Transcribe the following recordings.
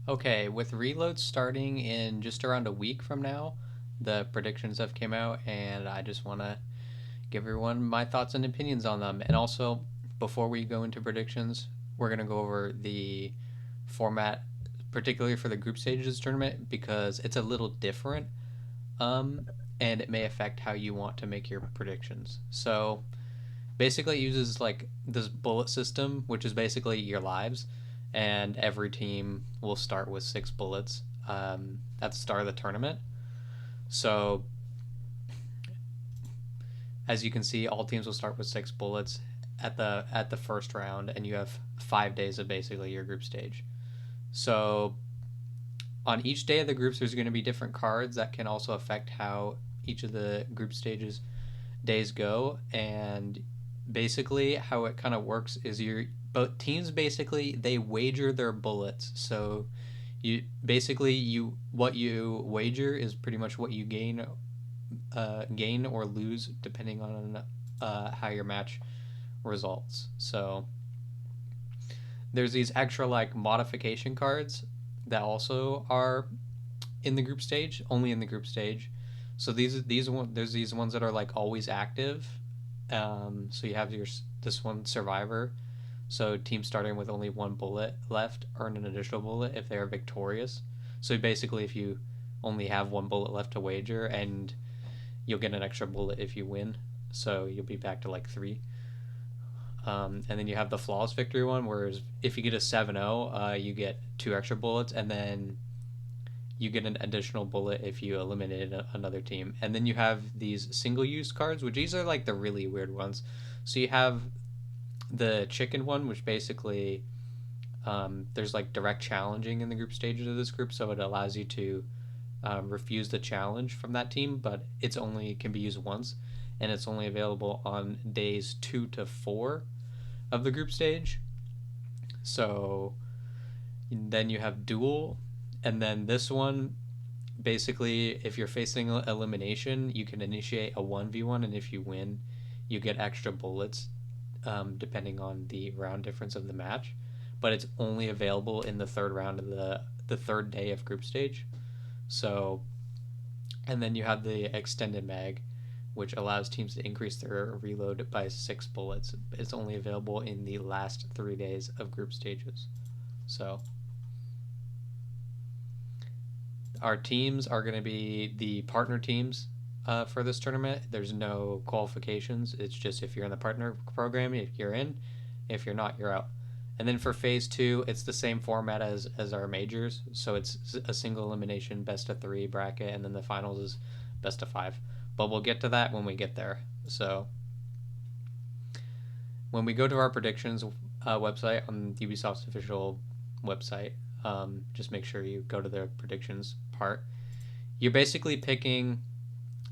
Okay, with Reload starting in just around a week from now, the predictions have came out, and I just want to give everyone my thoughts and opinions on them. And also, before we go into predictions, we're gonna go over the format, particularly for the group stages tournament, because it's a little different, um, and it may affect how you want to make your predictions. So basically, it uses like this bullet system, which is basically your lives, and every team will start with 6 bullets at the start of the tournament. So as you can see, all teams will start with 6 bullets at the first round, and you have 5 days of basically your group stage. So on each day of the groups, there's going to be different cards that can also affect how each of the group stages days go. And basically, how it kind of works is your both teams basically they wager their bullets. So you basically you what you wager is pretty much what you gain or lose depending on how your match results. So there's these extra like modification cards that also are in the group stage, only in the group stage. So there's these ones that are like always active. So you have this one survivor. So teams starting with only 1 bullet left earn an additional bullet if they are victorious. So basically, if you only have 1 bullet left to wager, and you'll get an extra bullet if you win. So you'll be back to like 3. And then you have the flawless victory one, whereas if you get a 7-0, you get 2 extra bullets, and then you get an additional bullet if you eliminated another team. And then you have these single use cards, which these are like the really weird ones. So you have the chicken one, which basically there's like direct challenging in the group stages of this group, so it allows you to refuse the challenge from that team, but it's only can be used once, and it's only available on days 2 to 4 of the group stage. So then you have duel, and then this one basically, if you're facing elimination, you can initiate a 1v1, and if you win, you get extra bullets depending on the round difference of the match. But it's only available in the third round of the third day of group stage. So, and then you have the extended mag, which allows teams to increase their reload by 6 bullets. It's only available in the last 3 days of group stages. So, our teams are going to be the partner teams for this tournament. There's no qualifications. It's just if you're in the partner program, if you're in. If you're not, you're out. And then for phase 2, it's the same format as our majors. So it's a single elimination best of 3 bracket, and then the finals is best of 5. But we'll get to that when we get there. So when we go to our predictions website on Ubisoft's official website, just make sure you go to the predictions part. You're basically picking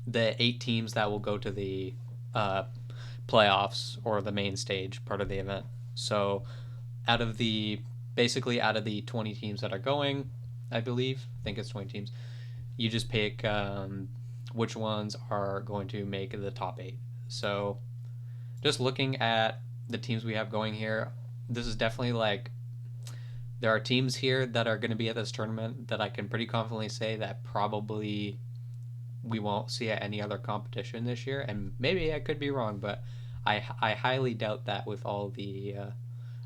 the 8 teams that will go to the uh, playoffs or the main stage part of the event. So out of the basically out of the 20 teams that are going, I think it's 20 teams. You just pick which ones are going to make the top 8. So just looking at the teams we have going here, this is definitely like there are teams here that are going to be at this tournament that I can pretty confidently say that probably we won't see at any other competition this year. And maybe I could be wrong, but I highly doubt that with all the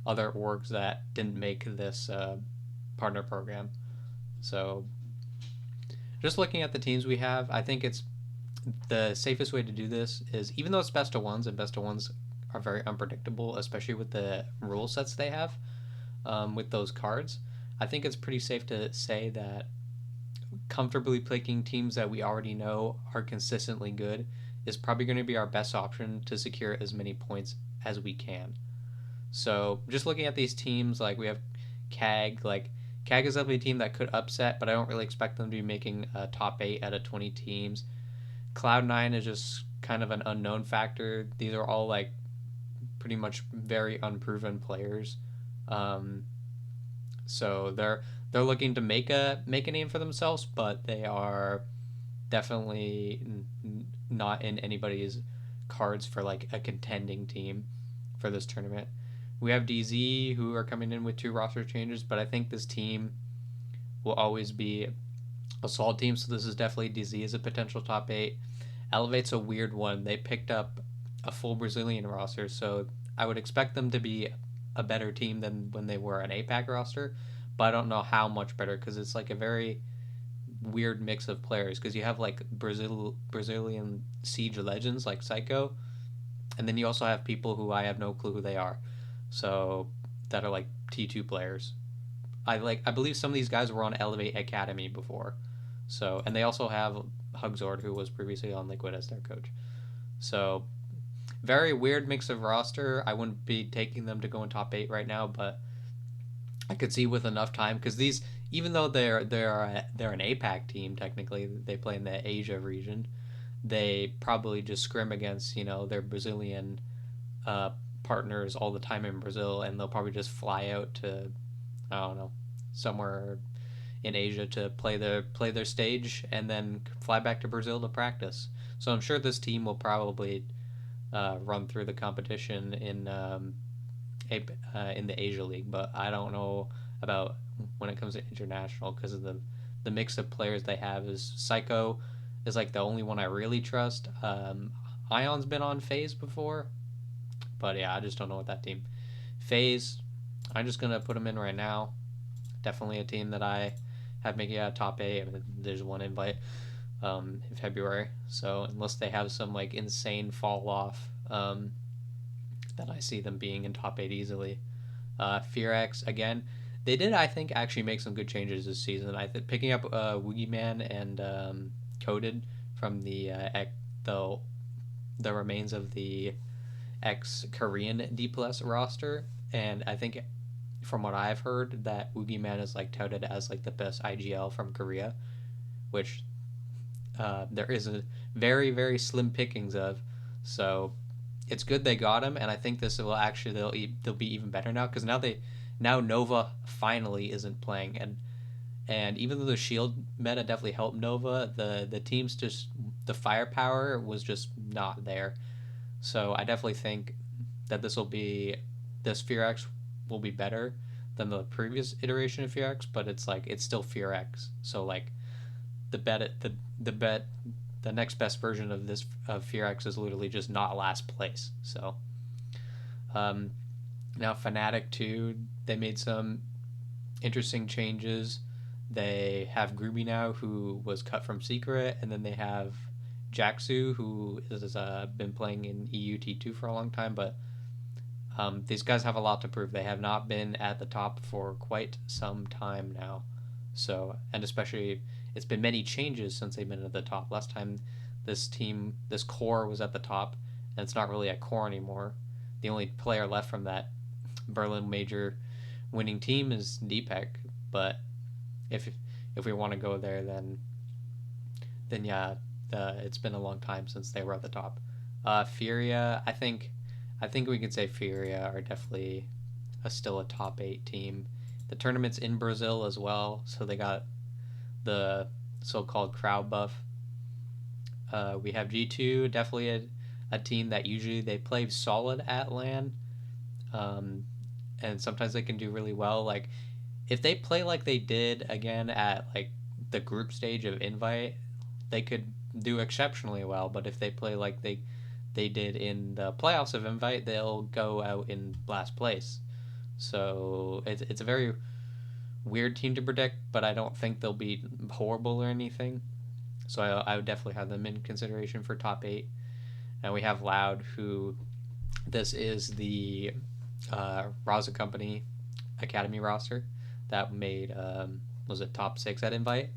other orgs that didn't make this partner program. So just looking at the teams we have, I think it's the safest way to do this is even though it's best of ones, and best of ones are very unpredictable, especially with the rule sets they have with those cards. I think it's pretty safe to say that comfortably picking teams that we already know are consistently good is probably going to be our best option to secure as many points as we can. So just looking at these teams, like we have CAG, like CAG is definitely a team that could upset, but I don't really expect them to be making a top 8 out of 20 teams. Cloud9 is just kind of an unknown factor. These are all like pretty much very unproven players. Um, so they're looking to make a name for themselves, but they are definitely not in anybody's cards for like a contending team for this tournament. We have DZ who are coming in with 2 roster changes, but I think this team will always be a solid team. So this is definitely DZ as a potential top eight. Elevate's a weird one. They picked up a full Brazilian roster, so I would expect them to be a better team than when they were an APAC roster. But I don't know how much better because it's like a very weird mix of players. Because you have like Brazilian Siege legends like Psycho, and then you also have people who I have no clue who they are. So that are like T2 players. I believe some of these guys were on Elevate Academy before. So and they also have Hugzord who was previously on Liquid as their coach. So very weird mix of roster. I wouldn't be taking them to go in top 8 right now, but I could see with enough time cuz these even though they're an APAC team technically, they play in the Asia region. They probably just scrim against, their Brazilian uh, partners all the time in Brazil, and they'll probably just fly out to I don't know somewhere in Asia to play their stage, and then fly back to Brazil to practice. So I'm sure this team will probably run through the competition in the Asia League, but I don't know about when it comes to international because of the mix of players they have. Is Psycho is like the only one I really trust. Ion's been on Phase before, but yeah, I just don't know what that team. Phase, I'm just gonna put them in right now. Definitely a team that I have making a top eight. I mean, there's one invite in February, so unless they have some like insane fall off, that I see them being in top eight easily. Fear again, they did I think actually make some good changes this season. I think picking up Woogie Man and Coded from the the remains of the ex Korean D plus roster, and I think from what I've heard that Woogie Man is like touted as like the best IGL from Korea, which there is a very slim pickings of. So it's good they got him, and I think this will actually they'll be even better now because now Nova finally isn't playing, and even though the Shield meta definitely helped Nova, the team's just the firepower was just not there. So I definitely think that this Fear X will be better than the previous iteration of Fear X, but it's like it's still Fear X. So like the bet the bet the next best version of this of Fear X is literally just not last place. So um, now Fnatic 2, they made some interesting changes. They have Groovy now, who was cut from Secret, and then they have Jaxu, who has been playing in EUT2 for a long time, but these guys have a lot to prove. They have not been at the top for quite some time now. So, and especially, it's been many changes since they've been at the top. Last time this core was at the top, and it's not really a core anymore. The only player left from that Berlin major winning team is Deepak. But if if we want to go there, then yeah, it's been a long time since they were at the top. Furia, I think we can say Furia are definitely still a top 8 team. The tournament's in Brazil as well, so they got the so-called crowd buff. We have G2, definitely a team that usually they play solid at LAN, um, and sometimes they can do really well. Like if they play like they did again at like the group stage of Invite, they could do exceptionally well. But if they play like they did in the playoffs of Invite, they'll go out in last place. So it's a very weird team to predict, but I don't think they'll be horrible or anything. So I would definitely have them in consideration for top 8. And we have Loud, who this is the Raza Company Academy roster that made was it top 6 at Invite.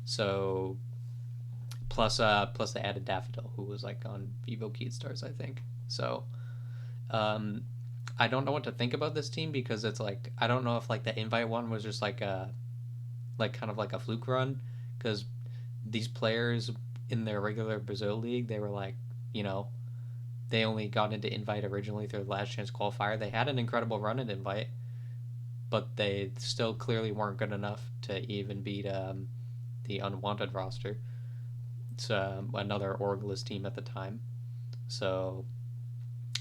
So plus they added Daffodil, who was like on Vivo Keystars, I think. So um, I don't know what to think about this team because it's like I don't know if like the Invite one was just like a like kind of like a fluke run because these players in their regular Brazil league they were like you know they only got into Invite originally through the Last Chance qualifier. They had an incredible run at Invite, but they still clearly weren't good enough to even beat the Unwanted roster. It's another Orgless team at the time. So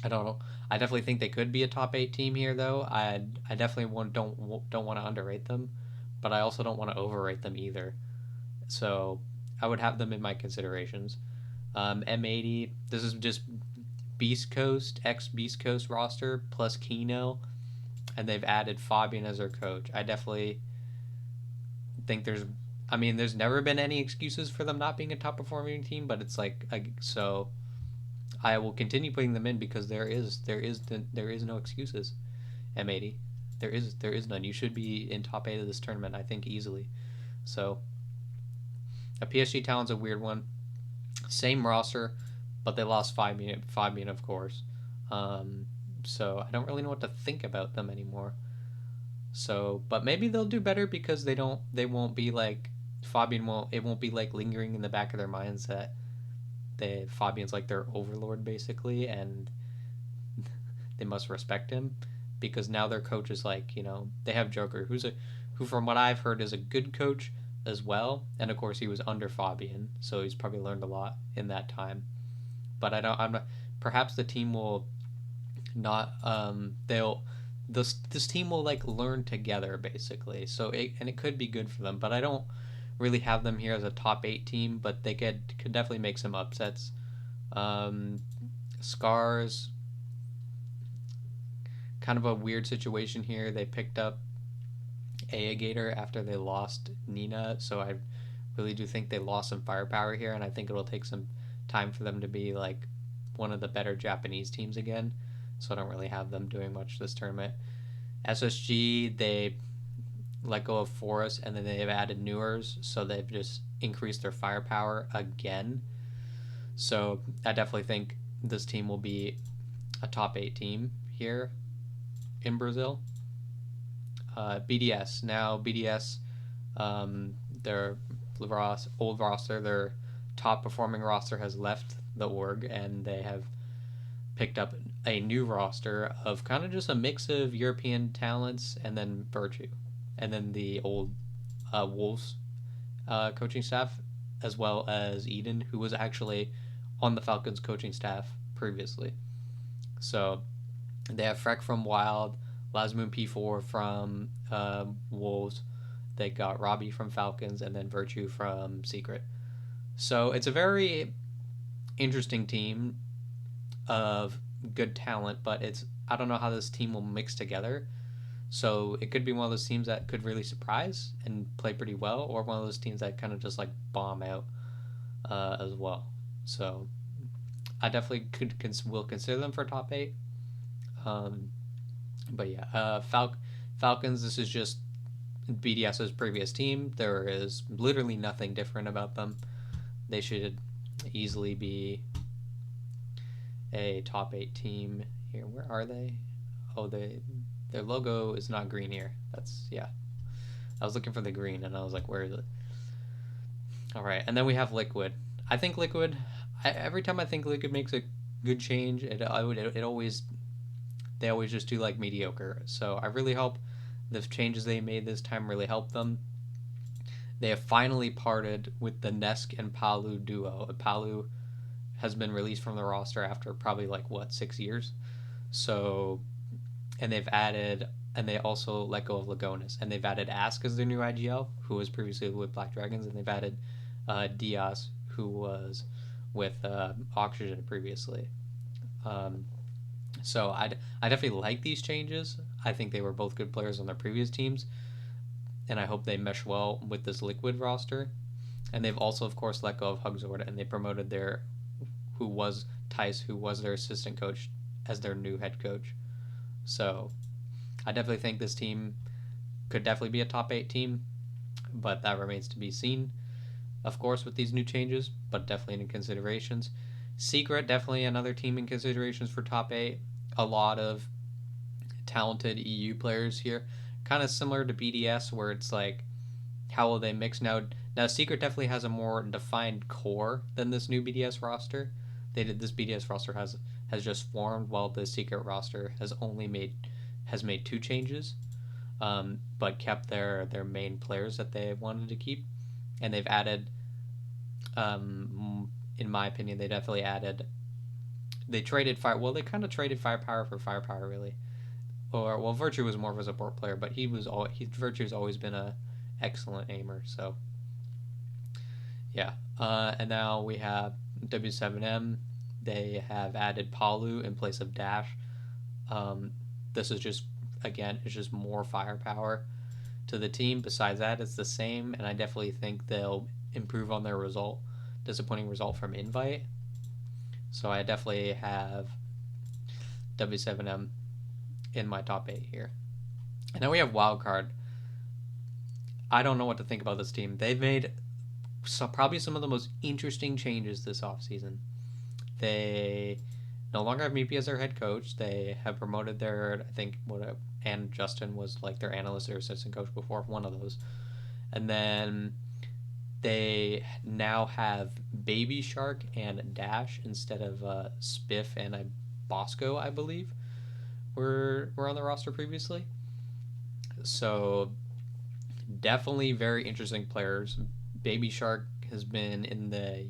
I don't know. I definitely think they could be a top 8 team here, though. I definitely don't want to underrate them, but I also don't want to overrate them either. So I would have them in my considerations. M80, this is just Beast Coast, ex Beast Coast roster plus Keno, and they've added Fabian as their coach. I definitely think there's never been any excuses for them not being a top performing team, but it's like, so I will continue putting them in because there is no excuses. M80, there is none. You should be in top 8 of this tournament, I think, easily. So a PSG Talon's a weird one. Same roster, but they lost Fabian, of course. Um, so I don't really know what to think about them anymore. So, but maybe they'll do better because they won't be like Fabian won't it won't be like lingering in the back of their minds that Fabian's like their overlord basically, and they must respect him because now their coach is like, they have Joker, who from what I've heard is a good coach as well, and of course he was under Fabian, so he's probably learned a lot in that time. But I'm not. Perhaps the team will not. This team will like learn together basically. And it could be good for them, but I don't really have them here as a top 8 team. But they could definitely make some upsets. Um, Scars, kind of a weird situation here. They picked up Gator after they lost Nina, so I really do think they lost some firepower here, and I think it'll take some time for them to be like one of the better Japanese teams again. So I don't really have them doing much this tournament. SSG, they let go of Forest, and then they've added Newers, so they've just increased their firepower again. So I definitely think this team will be a top 8 team here in Brazil. BDS, now BDS, their old roster, their top performing roster has left the org, and they have picked up a new roster of kind of just a mix of European talents and then Virtue, and then the old Wolves coaching staff, as well as Eden, who was actually on the Falcons coaching staff previously. So they have Freck from Wild, Lasmoon P4 from Wolves. They got Robbie from Falcons, and then Virtue from Secret. So it's a very interesting team of good talent, but I don't know how this team will mix together. So it could be one of those teams that could really surprise and play pretty well, or one of those teams that kind of just like bomb out as well. So I definitely will consider them for top 8. Um, but yeah, Falcons. This is just BDS's previous team. There is literally nothing different about them. They should easily be a top 8 team here. Where are they? Oh, their logo is not green here. Yeah. I was looking for the green, and I was like, where is it? All right, and then we have Liquid. I think Liquid. Every time I think Liquid makes a good change, they always just do like mediocre. So I really hope the changes they made this time really help them. They have finally parted with the Nesk and Palu duo. Palu has been released from the roster after probably 6 years. So, and they also let go of Lagonis, and they've added Ask as their new IGL, who was previously with Black Dragons, and they've added Diaz, who was with Oxygen previously. So I definitely like these changes. I think they were both good players on their previous teams, and I hope they mesh well with this Liquid roster. And they've also, of course, let go of Hugzord, and they promoted Tice, who was their assistant coach, as their new head coach. So I definitely think this team could definitely be a top 8 team, but that remains to be seen, of course, with these new changes, but definitely in considerations. Secret, definitely another team in considerations for top 8. A lot of talented EU players here, kind of similar to BDS, where it's like, how will they mix now? Now, Secret definitely has a more defined core than this new BDS roster. This BDS roster has just formed, while the Secret roster has made 2 changes, but kept their main players that they wanted to keep, and they've added. In my opinion, they definitely added. They traded fire. Well, they kind of traded firepower for firepower, really. Virtue was more of a support player, but Virtue's always been excellent aimer. So yeah, and now we have W7M. They have added Palu in place of Dash. Um, this is just, again, it's just more firepower to the team. Besides that, it's the same, and I definitely think they'll improve on their disappointing result from Invite. So I definitely have W7M in my top 8 here. And then we have Wildcard. I don't know what to think about this team. They've made probably some of the most interesting changes this offseason. They no longer have Meepy as their head coach. They have promoted their, I think, and Justin was like their analyst or assistant coach before, one of those. And then they now have Baby Shark and Dash instead of Spiff and Bosco, I believe, were on the roster previously. So definitely very interesting players. Baby Shark has been in the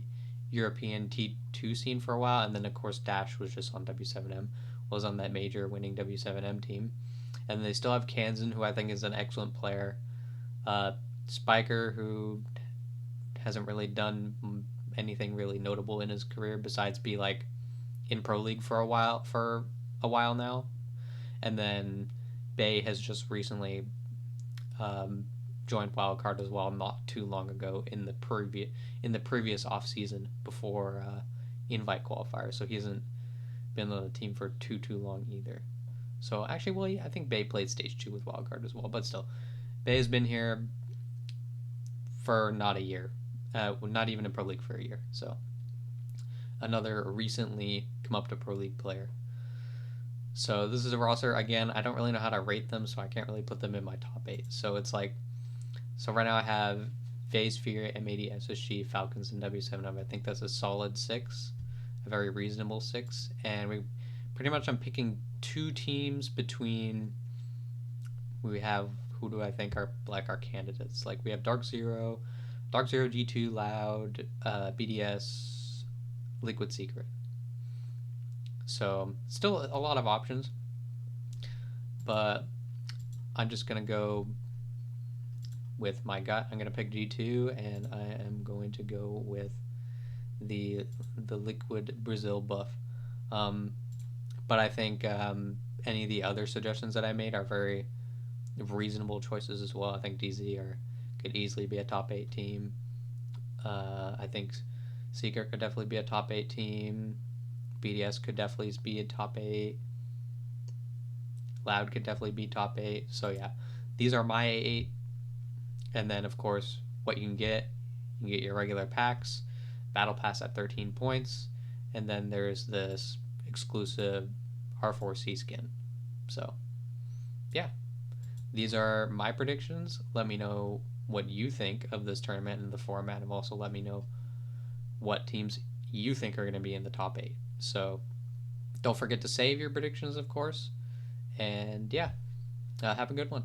European T2 scene for a while, and then of course Dash was just on W7M, was on that major winning W7M team. And they still have Kansan, who I think is an excellent player. Spiker, who hasn't really done anything really notable in his career besides be like in pro league for a while now. And then Bay has just recently joined Wildcard as well, not too long ago in the previous off season before invite qualifier. So he hasn't been on the team for too long either. So actually, well, yeah, I think Bay played stage 2 with Wildcard as well, but still, Bay has been here for not a year, not even in pro league for a year. So another recently come up to pro league player. So this is a roster, again, I don't really know how to rate them, so I can't really put them in my top 8. So it's like, so right now I have FaZe, Fear, M80, SSG, Falcons, and W7M. I think that's a solid 6, a very reasonable 6. And we pretty much, I'm picking 2 teams between, we have, who do I think are like our candidates? Like we have Dark Zero, G2, Loud, BDS, Liquid Secret. So still a lot of options, but I'm just going to go with my gut. I'm going to pick G2, and I am going to go with the Liquid Brazil buff. But I think any of the other suggestions that I made are very reasonable choices as well. I think DZ could easily be a top 8 team. I think Secret could definitely be a top 8 team. BDS could definitely be a top 8. Loud could definitely be top 8. So yeah, these are my 8. And then of course, what you can get your regular packs, battle pass at 13 points, and then there's this exclusive R4C skin. So yeah, these are my predictions. Let me know what you think of this tournament and the format, and also let me know what teams you think are going to be in the top 8. So don't forget to save your predictions, of course. And yeah, have a good one.